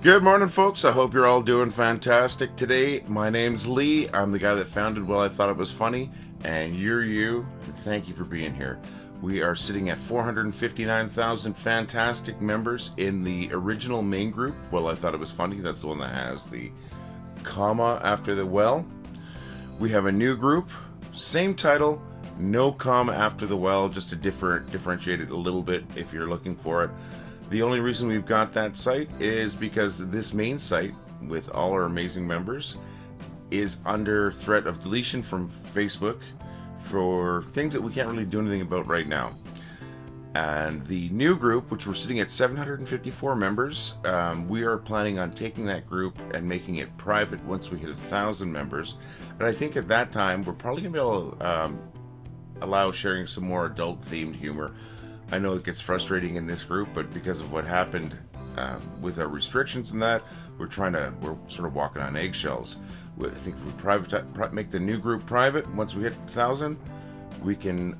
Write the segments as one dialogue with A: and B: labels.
A: Good morning, folks. I hope you're all doing fantastic today. My name's Lee. I'm the guy that founded Well I Thought It Was Funny, and you're you. And thank you for being here. We are sitting at 459,000 fantastic members in the original main group. Well, I Thought It Was Funny. That's the one that has the comma after the well. We have a new group, same title, no comma after the well, just to differentiate it a little bit if you're looking for it. The only reason we've got that site is because this main site, with all our amazing members, is under threat of deletion from Facebook for things that we can't really do anything about right now. And the new group, which we're sitting at 754 members, we are planning on taking that group and making it private once we hit 1,000 members. And I think at that time, we're probably going to be able to allow sharing some more adult-themed humor. I know it gets frustrating in this group, but because of what happened with our restrictions and that, we're sort of walking on eggshells. I think if we make the new group private, once we hit 1,000, we can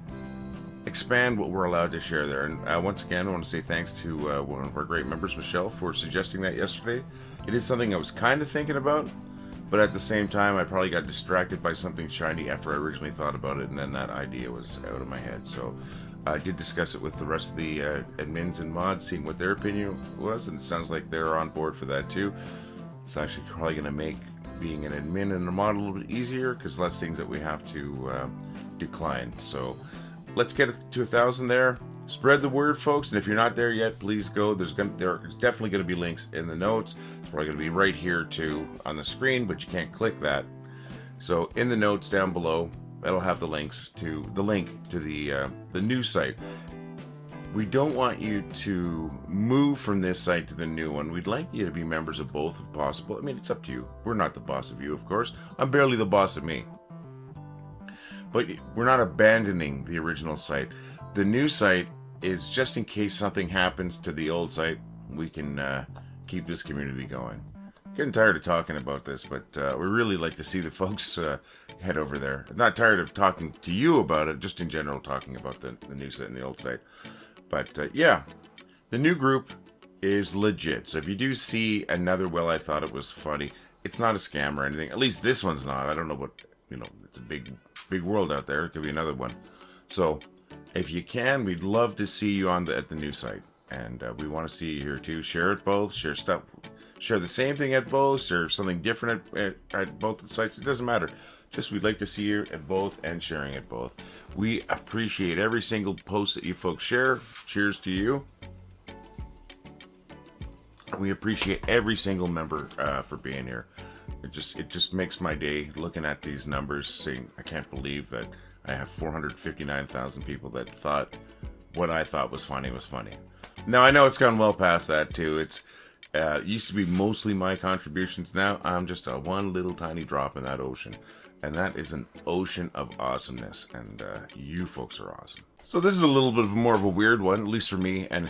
A: expand what we're allowed to share there. And once again, I want to say thanks to one of our great members, Michelle, for suggesting that yesterday. It is something I was kind of thinking about, but at the same time, I probably got distracted by something shiny after I originally thought about it, and then that idea was out of my head. So I did discuss it with the rest of the admins and mods, seeing what their opinion was, and it sounds like they're on board for that too. It's actually probably going to make being an admin and a mod a little bit easier, because less things that we have to decline. So let's get it to 1,000 there. Spread the word, folks, and if you're not there yet, please go. There's definitely going to be links in the notes. It's probably going to be right here too on the screen, but you can't click that. So in the notes down below, that'll have the link to the new site. We don't want you to move from this site to the new one. We'd like you to be members of both if possible. I mean, it's up to you. We're not the boss of you, of course. I'm barely the boss of me. But we're not abandoning the original site. The new site is just in case something happens to the old site, we can keep this community going. Getting tired of talking about this, but we really like to see the folks head over there. I'm not tired of talking to you about it, just in general talking about the new site and the old site. But yeah, the new group is legit. So if you do see another Well I Thought It Was Funny, it's not a scam or anything. At least this one's not. I don't know what, it's a big world out there. It could be another one. So if you can, we'd love to see you at the new site. And we want to see you here too. Share it both. Share stuff. Share the same thing at both. Share something different at both the sites. It doesn't matter. Just we'd like to see you at both and sharing at both. We appreciate every single post that you folks share. Cheers to you. We appreciate every single member for being here. It just makes my day looking at these numbers, saying I can't believe that I have 459,000 people that thought what I thought was funny was funny. Now I know it's gone well past that too. It used to be mostly my contributions. Now I'm just a one little tiny drop in that ocean, and that is an ocean of awesomeness. And you folks are awesome. So this is a little bit more of a weird one, at least for me, and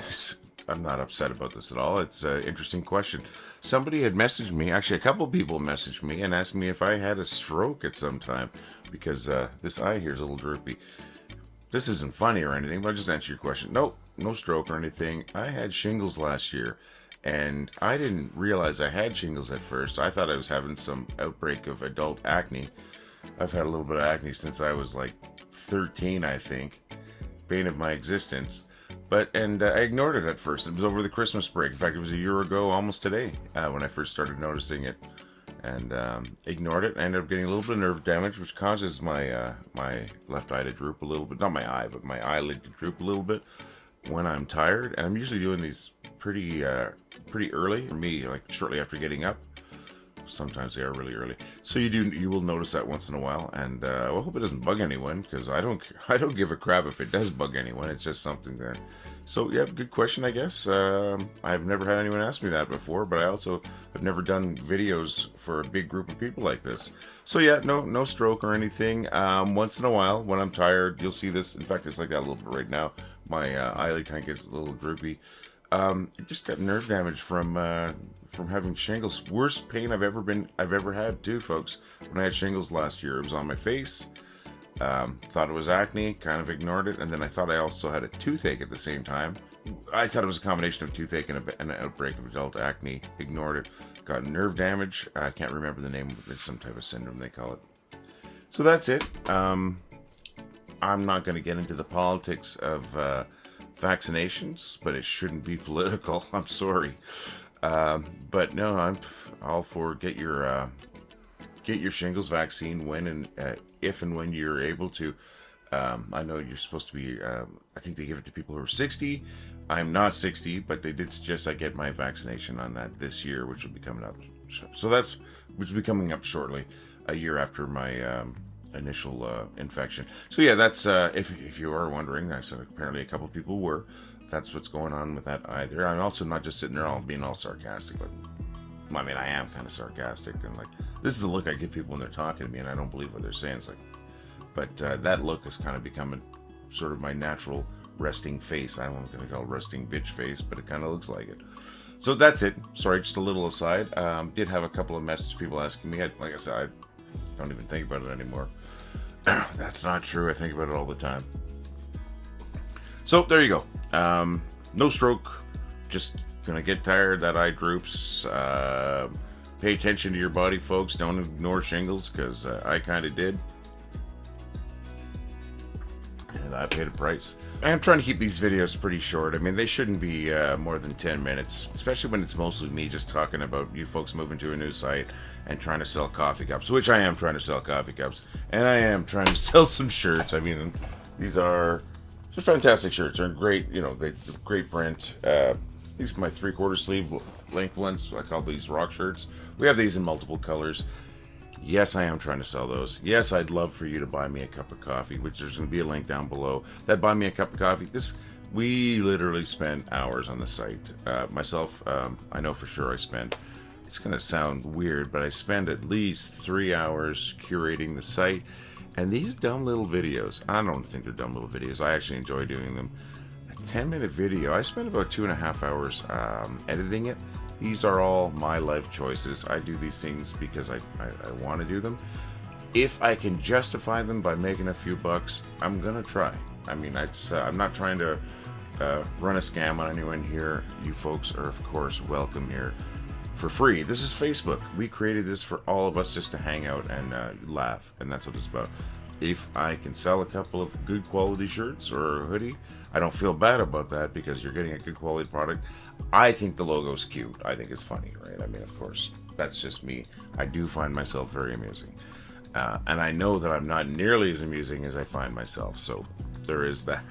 A: I'm not upset about this at all. It's an interesting question. Somebody had messaged me, actually a couple people messaged me and asked me if I had a stroke at some time, because this eye here is a little droopy. This isn't funny or anything, but I'll just answer your question. Nope, no stroke or anything. I had shingles last year, and I didn't realize I had shingles at first. I thought I was having some outbreak of adult acne. I've had a little bit of acne since I was like 13, I think. Bane of my existence. I ignored it at first. It was over the Christmas break. In fact, it was a year ago, almost today, when I first started noticing it. And ignored it. I ended up getting a little bit of nerve damage, which causes my left eye to droop a little bit. Not my eye, but my eyelid to droop a little bit when I'm tired. And I'm usually doing these pretty early. For me, like shortly after getting up. Sometimes they are really early. So you will notice that once in a while. And I hope it doesn't bug anyone, because I don't give a crap if it does bug anyone. It's just something there. So yeah, good question, I guess. I've never had anyone ask me that before, but I also have never done videos for a big group of people like this. So yeah, no stroke or anything. Once in a while, when I'm tired, you'll see this. In fact, it's like that a little bit right now. My eyelid kind of gets a little droopy. It just got nerve damage from having shingles. Worst pain I've ever had too, folks. When I had shingles last year, it was on my face, Thought it was acne, kind of ignored it, and then I thought I also had a toothache at the same time. I thought it was a combination of toothache and an outbreak of adult acne. Ignored it. Got nerve damage. I can't remember the name. It's some type of syndrome they call it. So that's it. I'm not going to get into the politics of vaccinations, but it shouldn't be political. I'm sorry. But no, I'm all for get your shingles vaccine when and if and when you're able to. I know you're supposed to be, I think they give it to people who are 60. I'm not 60, but they did suggest I get my vaccination on that this year, which will be coming up. So which will be coming up shortly, a year after my initial infection. So yeah, that's, if you are wondering, I said apparently a couple of people were. That's what's going on with that either. I'm also not just sitting there all being all sarcastic, but I mean, I am kind of sarcastic, and like, this is the look I give people when they're talking to me, and I don't believe what they're saying. It's like, but that look has kind of become sort of my natural resting face. I'm going to call it resting bitch face, but it kind of looks like it. So that's it. Sorry, just a little aside. Did have a couple of messages, people asking me. Like I said, I don't even think about it anymore. That's not true. I think about it all the time. So there you go. No stroke. Just gonna get tired. That eye droops. Pay attention to your body, folks. Don't ignore shingles, because I kind of did. And I paid a price. I am trying to keep these videos pretty short. I mean, they shouldn't be more than 10 minutes, especially when it's mostly me just talking about you folks moving to a new site and trying to sell coffee cups, which I am trying to sell coffee cups. And I am trying to sell some shirts. I mean, these are just fantastic shirts. They're great, they're great print. These are my 3/4 sleeve length ones. I call these rock shirts. We have these in multiple colors. Yes, I am trying to sell those. Yes, I'd love for you to buy me a cup of coffee, which there's going to be a link down below. That buy me a cup of coffee. We literally spend hours on the site. Myself, I know for sure I spend, it's going to sound weird, but I spend at least 3 hours curating the site. And these dumb little videos, I don't think they're dumb little videos. I actually enjoy doing them. A 10-minute video, I spent about 2.5 hours editing it. These are all my life choices. I do these things because I want to do them. If I can justify them by making a few bucks, I'm gonna try. I mean, I'm not trying to run a scam on anyone here. You folks are, of course, welcome here for free. This is Facebook. We created this for all of us just to hang out and laugh, and that's what it's about. If I can sell a couple of good quality shirts or a hoodie, I don't feel bad about that because you're getting a good quality product. I think the logo's cute. I think it's funny, right? I mean, of course, that's just me. I do find myself very amusing. And I know that I'm not nearly as amusing as I find myself, so there is that.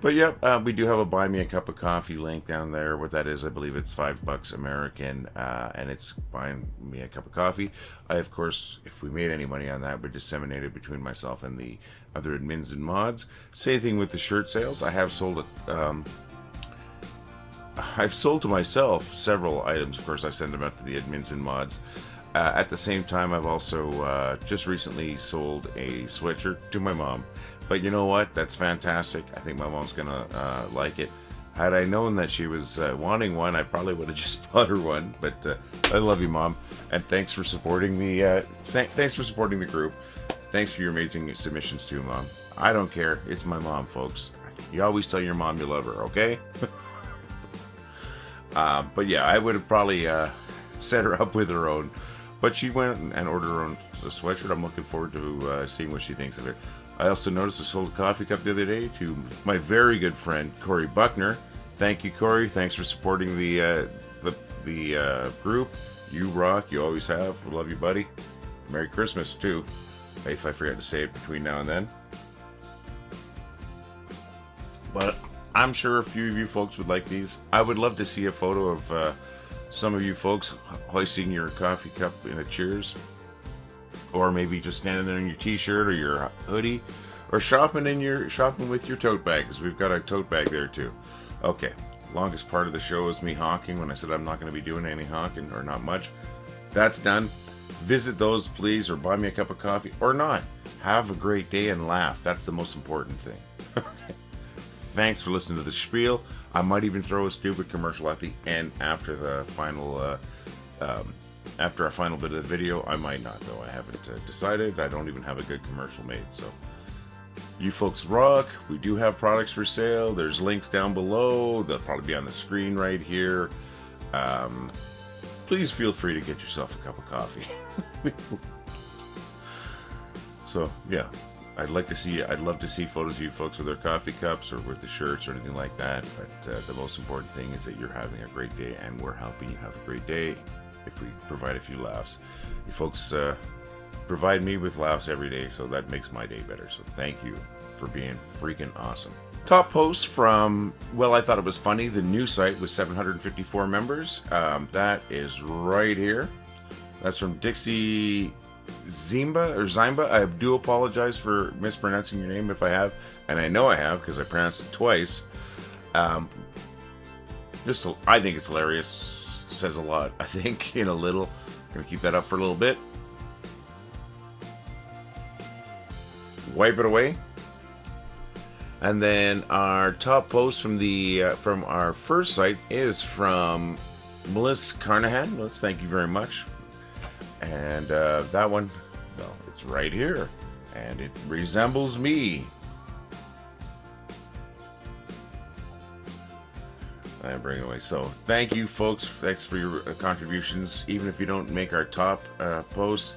A: But yeah, we do have a buy me a cup of coffee link down there. What that is, I believe it's $5 American, and it's buying me a cup of coffee. I, of course, if we made any money on that, would disseminate it between myself and the other admins and mods. Same thing with the shirt sales. I have sold I've sold to myself several items. Of course, I send them out to the admins and mods. At the same time, I've also just recently sold a sweatshirt to my mom. But you know what? That's fantastic. I think my mom's gonna like it. Had I known that she was wanting one, I probably would have just bought her one. But I love you, Mom, and thanks for supporting the thanks for supporting the group. Thanks for your amazing submissions too, Mom. I don't care. It's my mom, folks. You always tell your mom you love her, okay? But yeah, I would have probably set her up with her own. But she went and ordered her own sweatshirt. I'm looking forward to seeing what she thinks of it. I also noticed I sold a coffee cup the other day to my very good friend Corey Buckner. Thank you, Corey. Thanks for supporting the group. You rock. You always have. We love you, buddy. Merry Christmas too, if I forget to say it between now and then. But I'm sure a few of you folks would like these. I would love to see a photo of some of you folks hoisting your coffee cup in a cheers. Or maybe just standing there in your t-shirt or your hoodie. Or shopping with your tote bag, because we've got a tote bag there too. Okay, longest part of the show is me honking when I said I'm not going to be doing any honking, or not much. That's done. Visit those, please, or buy me a cup of coffee, or not. Have a great day and laugh. That's the most important thing. Okay. Thanks for listening to the spiel. I might even throw a stupid commercial at the end after the final After a final bit of the video, I might not though. I haven't decided. I don't even have a good commercial made, so you folks rock. We do have products for sale. There's links down below. They'll probably be on the screen right here. Please feel free to get yourself a cup of coffee. So yeah, I'd love to see photos of you folks with their coffee cups or with the shirts or anything like that. But the most important thing is that you're having a great day, and we're helping you have a great day if we provide a few laughs. You folks provide me with laughs every day, so that makes my day better. So thank you for being freaking awesome. Top post from, well, I thought it was funny, the new site with 754 members. That is right here. That's from Dixie Ziemba. I do apologize for mispronouncing your name if I have, and I know I have because I pronounced it twice. I think it's hilarious. Says a lot, I think, in a little. Gonna keep that up for a little bit. Wipe it away. And then our top post from from our first site is from M'Lis Carnahan. M'Lis, thank you very much. And that one, well, it's right here, and it resembles me. I bring it away. So thank you, folks. Thanks for your contributions. Even if you don't make our top posts,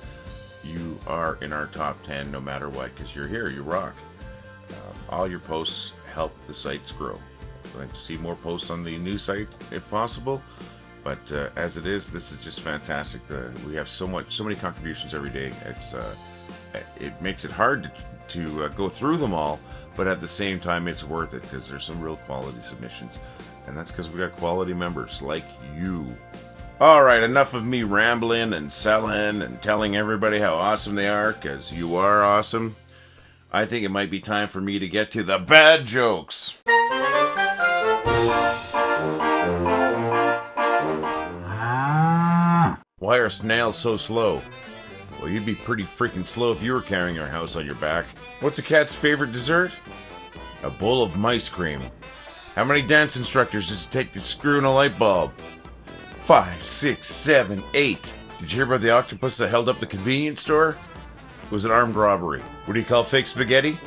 A: you are in our top 10 no matter what, because you're here. You rock. All your posts help the sites grow. I'd like to see more posts on the new site if possible. But as it is, this is just fantastic. We have so many contributions every day. It makes it hard to go through them all, but at the same time, it's worth it because there's some real quality submissions, and that's because we got quality members like you. All right, enough of me rambling and selling and telling everybody how awesome they are, because you are awesome. I think it might be time for me to get to the bad jokes. Why are snails so slow? Well, you'd be pretty freaking slow if you were carrying your house on your back. What's a cat's favorite dessert? A bowl of mice cream. How many dance instructors does it take to screw in a light bulb? 5, 6, 7, 8. Did you hear about the octopus that held up the convenience store? It was an armed robbery. What do you call fake spaghetti?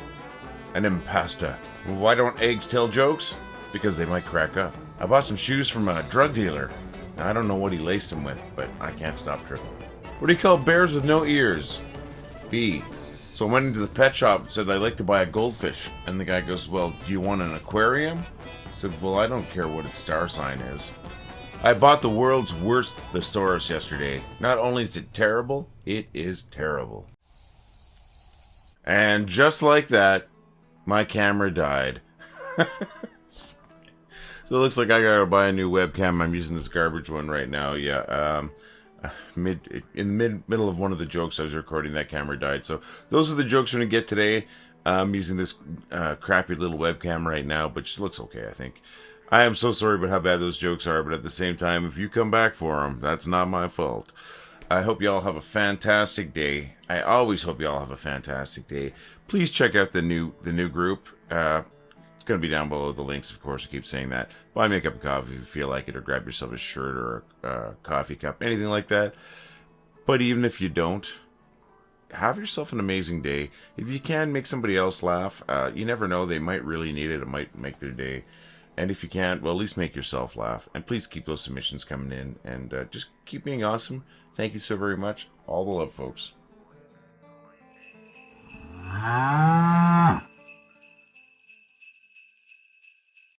A: An impasta. Why don't eggs tell jokes? Because they might crack up. I bought some shoes from a drug dealer. Now, I don't know what he laced them with, but I can't stop tripping. What do you call bears with no ears? Bee. So I went into the pet shop and said, I'd like to buy a goldfish. And the guy goes, well, do you want an aquarium? I said, well, I don't care what its star sign is. I bought the world's worst thesaurus yesterday. Not only is it terrible, it is terrible. And just like that, my camera died. So it looks like I gotta buy a new webcam. I'm using this garbage one right now. Yeah, in the middle of one of the jokes I was recording, that camera died. So those are the jokes we're gonna get today. I'm using this crappy little webcam right now, but it looks okay, I think. I am so sorry about how bad those jokes are, but at the same time, if you come back for them, that's not my fault. I hope y'all have a fantastic day. I always hope y'all have a fantastic day. Please check out the new group. It's going to be down below the links, of course. I keep saying that. Buy me a cup of coffee if you feel like it, or grab yourself a shirt or a coffee cup, anything like that. But even if you don't, have yourself an amazing day. If you can, make somebody else laugh. You never know. They might really need it. It might make their day. And if you can't, well, at least make yourself laugh. And please keep those submissions coming in. And just keep being awesome. Thank you so very much. All the love, folks.